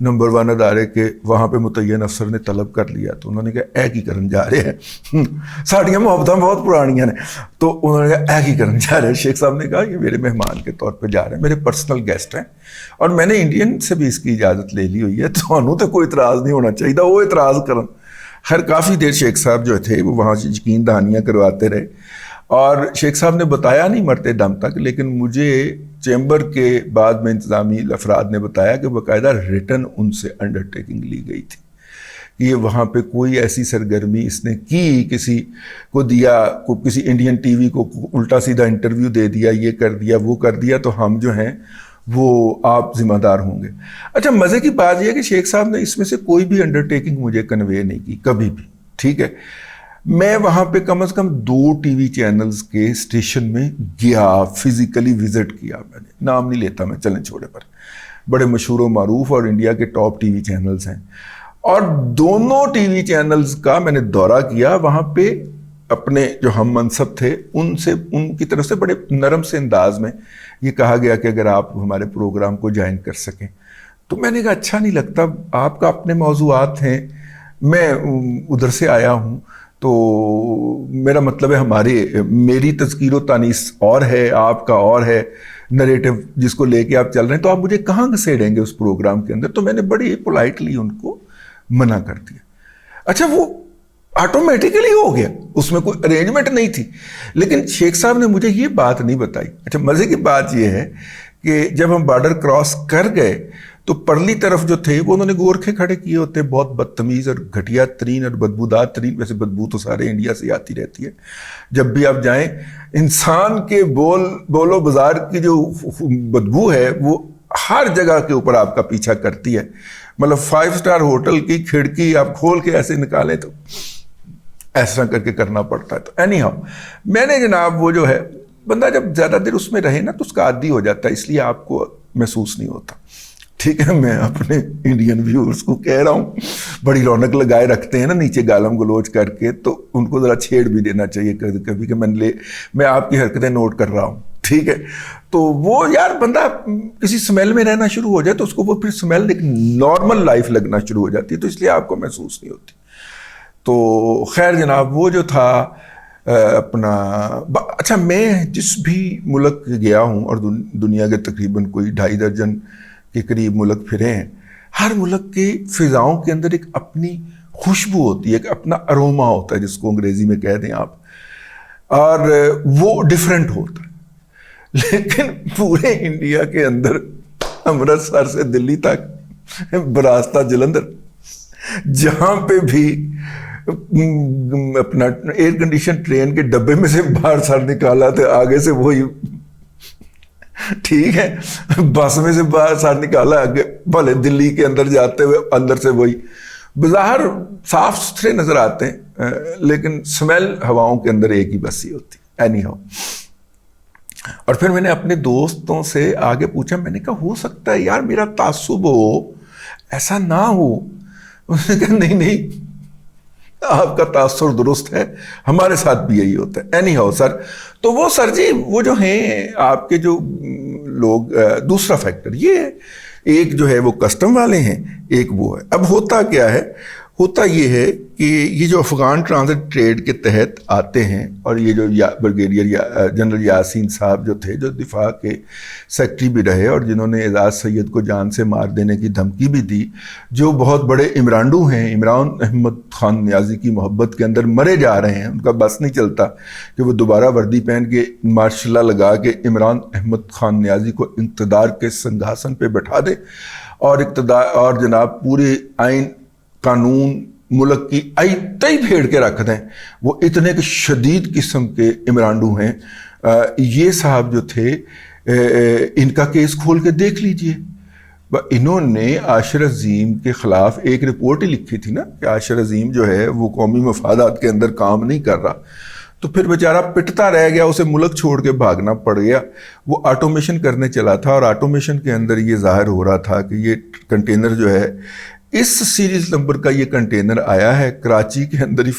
Number 1 ادارے کے وہاں پہ متعین افسر نے طلب کر لیا تو انہوں نے کہا اے کی کرن جا رہے ہیں، ساڑیاں محبتیں بہت پرانیاں نے، تو انہوں نے کہا اے کی کرن جا رہے ہیں. شیخ صاحب نے کہا یہ میرے مہمان کے طور پہ جا رہے ہیں، میرے پرسنل گیسٹ ہیں، اور میں نے انڈین سے بھی اس کی اجازت لے لی ہوئی ہے، تو تو کوئی اعتراض نہیں ہونا چاہیے. وہ اعتراض کرن. خیر کافی دیر شیخ صاحب جو تھے وہ وہاں سے یقین دہانیاں کرواتے رہے، اور شیخ صاحب نے بتایا نہیں مرتے دم تک، لیکن مجھے چیمبر کے بعد میں انتظامی افراد نے بتایا کہ باقاعدہ ریٹن ان سے انڈرٹیکنگ لی گئی تھی کہ یہ وہاں پہ کوئی ایسی سرگرمی اس نے کی، کسی کو دیا، کسی انڈین ٹی وی کو الٹا سیدھا انٹرویو دے دیا، یہ کر دیا وہ کر دیا، تو ہم جو ہیں وہ آپ ذمہ دار ہوں گے. اچھا مزے کی بات یہ ہے کہ شیخ صاحب نے اس میں سے کوئی بھی انڈرٹیکنگ مجھے کنوے نہیں کی کبھی بھی. ٹھیک ہے، میں وہاں پہ کم از کم 2 ٹی وی چینلز کے اسٹیشن میں گیا، فزیکلی وزٹ کیا. میں نے نام نہیں لیتا میں، چلیں چھوڑے، پر بڑے مشہور و معروف اور انڈیا کے ٹاپ ٹی وی چینلز ہیں، اور دونوں ٹی وی چینلز کا میں نے دورہ کیا. وہاں پہ اپنے جو ہم منصب تھے ان سے، ان کی طرف سے بڑے نرم سے انداز میں یہ کہا گیا کہ اگر آپ ہمارے پروگرام کو جوائن کر سکیں. تو میں نے کہا اچھا نہیں لگتا، آپ کا اپنے موضوعات ہیں، میں ادھر سے آیا ہوں، تو میرا مطلب ہے میری تذکیر و تانیث اور ہے، آپ کا اور ہے نریٹو جس کو لے کے آپ چل رہے ہیں، تو آپ مجھے کہاں گھسیڑیں گے اس پروگرام کے اندر. تو میں نے بڑی پولائٹلی ان کو منع کر دیا. اچھا وہ آٹومیٹیکلی ہو گیا، اس میں کوئی ارینجمنٹ نہیں تھی، لیکن شیخ صاحب نے مجھے یہ بات نہیں بتائی. اچھا مزے کی بات یہ ہے کہ جب ہم بارڈر کراس کر گئے تو پرلی طرف جو تھے وہ انہوں نے گورکھے کھڑے کیے ہوتے، بہت بدتمیز اور گھٹیا ترین اور بدبودار ترین. ویسے بدبو تو سارے انڈیا سے آتی رہتی ہے، جب بھی آپ جائیں انسان کے بولو بازار کی جو بدبو ہے وہ ہر جگہ کے اوپر آپ کا پیچھا کرتی ہے. مطلب 5 اسٹار ہوٹل کی کھڑکی آپ کھول کے ایسے نکالیں تو ایسا کر کے کرنا پڑتا ہے. تو اینی ہاؤ میں نے جناب وہ جو ہے بندہ جب زیادہ دیر اس میں رہے نا تو اس کا عادی ہو جاتا ہے، اس لیے آپ کو محسوس نہیں ہوتا. ٹھیک ہے، میں اپنے انڈین ویورز کو کہہ رہا ہوں، بڑی رونق لگائے رکھتے ہیں نا نیچے گالم گلوچ کر کے، تو ان کو ذرا چھیڑ بھی دینا چاہیے کبھی کہ میں آپ کی حرکتیں نوٹ کر رہا ہوں. ٹھیک ہے، تو وہ یار بندہ کسی سمیل میں رہنا شروع ہو جائے تو اس کو وہ پھر سمیل ایک نارمل لائف لگنا شروع ہو جاتی ہے، تو اس لیے آپ کو محسوس نہیں ہوتی. تو خیر جناب وہ جو تھا اپنا. اچھا میں جس بھی ملک گیا ہوں، اور دنیا کے تقریباً کوئی 2.5 درجن کے قریب ملک پھرے ہیں، ہر ملک کے فضاؤں کے اندر ایک اپنی خوشبو ہوتی ہے، ایک اپنا اروما ہوتا ہے جس کو انگریزی میں کہہ دیں آپ، اور وہ ڈیفرنٹ ہوتا ہے. لیکن پورے انڈیا کے اندر امرتسر سے دلی تک براستہ جلندر جہاں پہ بھی اپنا ایئر کنڈیشن ٹرین کے ڈبے میں سے باہر سر نکالا تو آگے سے وہی، ٹھیک ہے، بس میں سے باہر سر نکالا آگے بھلے دلی کے اندر جاتے ہوئے اندر سے وہی. بظاہر صاف ستھرے نظر آتے ہیں لیکن سمیل ہواؤں کے اندر ایک ہی بسی ہوتی. اینی ہاؤ اور پھر میں نے اپنے دوستوں سے آگے پوچھا، میں نے کہا ہو سکتا ہے یار میرا تعصب ہو، ایسا نہ ہو. انہوں نے کہا نہیں آپ کا تاثر درست ہے، ہمارے ساتھ بھی یہی ہوتا ہے. اینی ہاؤ سر، تو وہ سر جی وہ جو ہیں آپ کے جو لوگ، دوسرا فیکٹر یہ ہے، ایک جو ہے وہ کسٹم والے ہیں، ایک وہ ہے. اب ہوتا کیا ہے، ہوتا یہ ہے کہ یہ جو افغان ٹرانزٹ ٹریڈ کے تحت آتے ہیں، اور یہ جو بریگیڈیئر جنرل یاسین صاحب جو تھے، جو دفاع کے سیکٹری بھی رہے اور جنہوں نے اعزاز سید کو جان سے مار دینے کی دھمکی بھی دی، جو بہت بڑے عمرانڈو ہیں، عمران احمد خان نیازی کی محبت کے اندر مرے جا رہے ہیں، ان کا بس نہیں چلتا کہ وہ دوبارہ وردی پہن کے مارشل لا لگا کے عمران احمد خان نیازی کو اقتدار کے سنگھاسن پہ بٹھا دے اور جناب پورے آئین قانون ملک کی تئی پھیڑ کے رکھ دیں. وہ اتنے کہ شدید قسم کے عمرانڈو ہیں. یہ صاحب جو تھے ان کا کیس کھول کے دیکھ لیجئے. انہوں نے عاشر عظیم کے خلاف ایک رپورٹ ہی لکھی تھی نا کہ عاشر عظیم جو ہے وہ قومی مفادات کے اندر کام نہیں کر رہا، تو پھر بیچارہ پٹتا رہ گیا، اسے ملک چھوڑ کے بھاگنا پڑ گیا. وہ آٹومیشن کرنے چلا تھا اور آٹومیشن کے اندر یہ ظاہر ہو رہا تھا کہ یہ کنٹینر جو ہے، اس سیریز نمبر کا یہ کنٹینر آیا ہے کراچی کے اندر ہی،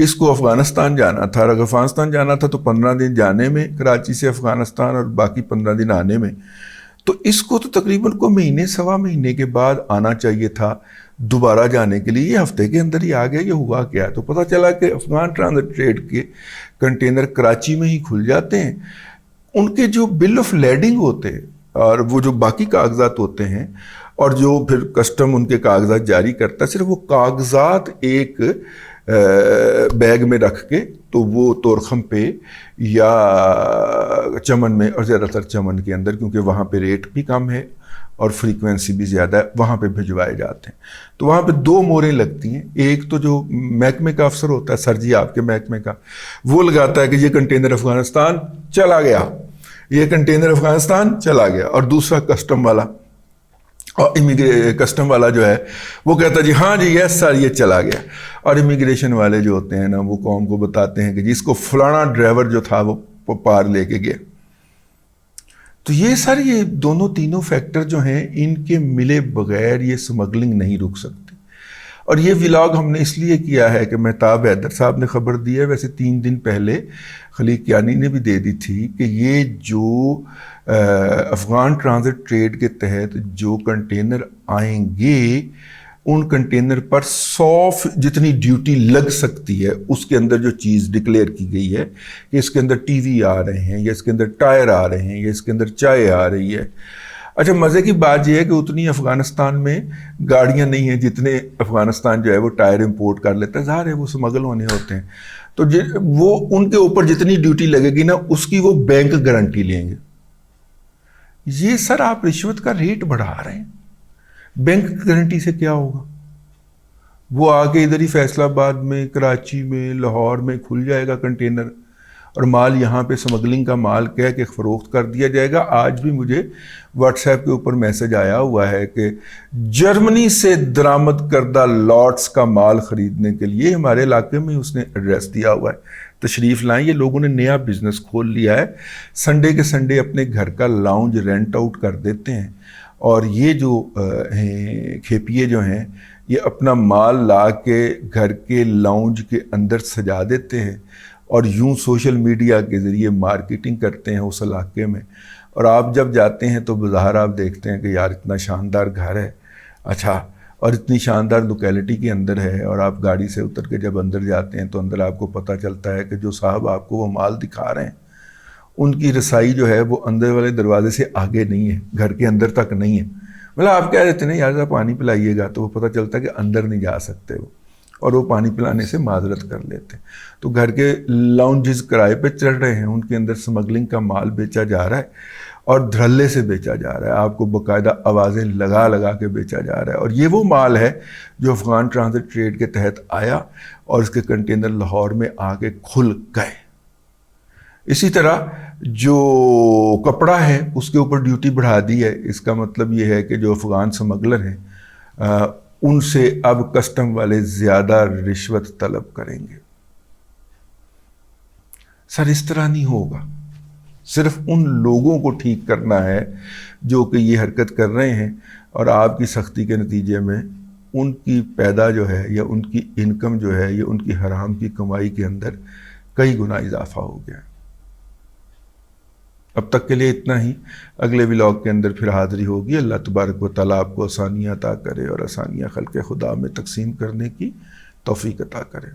اس کو افغانستان جانا تھا. اگر افغانستان جانا تھا تو 15 دن جانے میں کراچی سے افغانستان اور باقی 15 دن آنے میں. تو اس کو تو تقریباً کو مہینے سوا مہینے کے بعد آنا چاہیے تھا دوبارہ جانے کے لیے، یہ ہفتے کے اندر ہی آ گیا۔ یہ ہوا کیا؟ تو پتہ چلا کہ افغان ٹرانزٹ ٹریڈ کے کنٹینر کراچی میں ہی کھل جاتے ہیں، ان کے جو بل آف لیڈنگ ہوتے ہیں اور وہ جو باقی کاغذات ہوتے ہیں اور جو پھر کسٹم ان کے کاغذات جاری کرتا ہے، صرف وہ کاغذات ایک بیگ میں رکھ کے تو وہ تورخم پہ یا چمن میں، اور زیادہ تر چمن کے اندر کیونکہ وہاں پہ ریٹ بھی کم ہے اور فریکوینسی بھی زیادہ ہے، وہاں پہ بھجوائے جاتے ہیں۔ تو وہاں پہ دو موریں لگتی ہیں، ایک تو جو محکمے کا افسر ہوتا ہے، سر جی آپ کے محکمے کا، وہ لگاتا ہے کہ یہ کنٹینر افغانستان چلا گیا، یہ کنٹینر افغانستان چلا گیا، اور دوسرا کسٹم والا، اور کسٹم والا جو ہے وہ کہتا ہے جی ہاں جی یس سر یہ چلا گیا، اور امیگریشن والے جو ہوتے ہیں نا وہ قوم کو بتاتے ہیں کہ جی اس کو فلانا ڈرائیور جو تھا وہ پار لے کے گیا۔ تو یہ سر یہ دونوں تینوں فیکٹر جو ہیں ان کے ملے بغیر یہ سمگلنگ نہیں رک سکتی۔ اور یہ ولاگ ہم نے اس لیے کیا ہے کہ مہتاب حیدر صاحب نے خبر دی ہے، ویسے 3 دن پہلے خلیق کیانی نے بھی دے دی تھی کہ یہ جو افغان ٹرانزٹ ٹریڈ کے تحت جو کنٹینر آئیں گے ان کنٹینر پر 100 جتنی ڈیوٹی لگ سکتی ہے، اس کے اندر جو چیز ڈکلیئر کی گئی ہے کہ اس کے اندر ٹی وی آ رہے ہیں یا اس کے اندر ٹائر آ رہے ہیں یا اس کے اندر چائے آ رہی ہے۔ اچھا مزے کی بات یہ ہے کہ اتنی افغانستان میں گاڑیاں نہیں ہیں جتنے افغانستان جو ہے وہ ٹائر امپورٹ کر لیتا ہے، ظاہر ہے وہ سمگل ہونے ہوتے ہیں، تو وہ ان کے اوپر جتنی ڈیوٹی لگے گی نا اس کی وہ بینک گارنٹی لیں گے۔ یہ سر آپ رشوت کا ریٹ بڑھا رہے ہیں، بینک گارنٹی سے کیا ہوگا؟ وہ آگے ادھر ہی فیصل آباد میں، کراچی میں، لاہور میں کھل جائے گا کنٹینر اور مال یہاں پہ سمگلنگ کا مال کہہ کے فروخت کر دیا جائے گا۔ آج بھی مجھے واٹس ایپ کے اوپر میسج آیا ہوا ہے کہ جرمنی سے درآمد کردہ لاٹس کا مال خریدنے کے لیے ہمارے علاقے میں اس نے ایڈریس دیا ہوا ہے، تشریف لائیں۔ یہ لوگوں نے نیا بزنس کھول لیا ہے، سنڈے کے سنڈے اپنے گھر کا لاؤنج رینٹ آؤٹ کر دیتے ہیں، اور یہ جو ہیں کھیپیے جو ہیں یہ اپنا مال لا کے گھر کے لاؤنج کے اندر سجا دیتے ہیں اور یوں سوشل میڈیا کے ذریعے مارکیٹنگ کرتے ہیں اس علاقے میں۔ اور آپ جب جاتے ہیں تو بظاہر آپ دیکھتے ہیں کہ یار اتنا شاندار گھر ہے، اچھا، اور اتنی شاندار لوکیلٹی کے اندر ہے، اور آپ گاڑی سے اتر کے جب اندر جاتے ہیں تو اندر آپ کو پتہ چلتا ہے کہ جو صاحب آپ کو وہ مال دکھا رہے ہیں ان کی رسائی جو ہے وہ اندر والے دروازے سے آگے نہیں ہے، گھر کے اندر تک نہیں ہے۔ مطلب آپ کہہ دیتے ہیں یار پانی پلائیے گا، تو وہ پتہ چلتا ہے کہ اندر نہیں جا سکتے وہ، اور وہ پانی پلانے سے معذرت کر لیتے ہیں۔ تو گھر کے لاؤنجز کرائے پہ چل رہے ہیں، ان کے اندر سمگلنگ کا مال بیچا جا رہا ہے اور دھڑلے سے بیچا جا رہا ہے، آپ کو باقاعدہ آوازیں لگا لگا کے بیچا جا رہا ہے۔ اور یہ وہ مال ہے جو افغان ٹرانزٹ ٹریڈ کے تحت آیا اور اس کے کنٹینر لاہور میں آ کے کھل گئے۔ اسی طرح جو کپڑا ہے اس کے اوپر ڈیوٹی بڑھا دی ہے، اس کا مطلب یہ ہے کہ جو افغان سمگلر ہیں ان سے اب کسٹم والے زیادہ رشوت طلب کریں گے۔ سر اس طرح نہیں ہوگا، صرف ان لوگوں کو ٹھیک کرنا ہے جو کہ یہ حرکت کر رہے ہیں، اور آپ کی سختی کے نتیجے میں ان کی پیدا جو ہے یا ان کی انکم جو ہے یا ان کی حرام کی کمائی کے اندر کئی گنا اضافہ ہو گیا۔ اب تک کے لیے اتنا ہی، اگلے ولاگ کے اندر پھر حاضری ہوگی۔ اللہ تبارک و تعالیٰ آپ کو آسانیاں عطا کرے اور آسانیاں خلق خدا میں تقسیم کرنے کی توفیق عطا کرے۔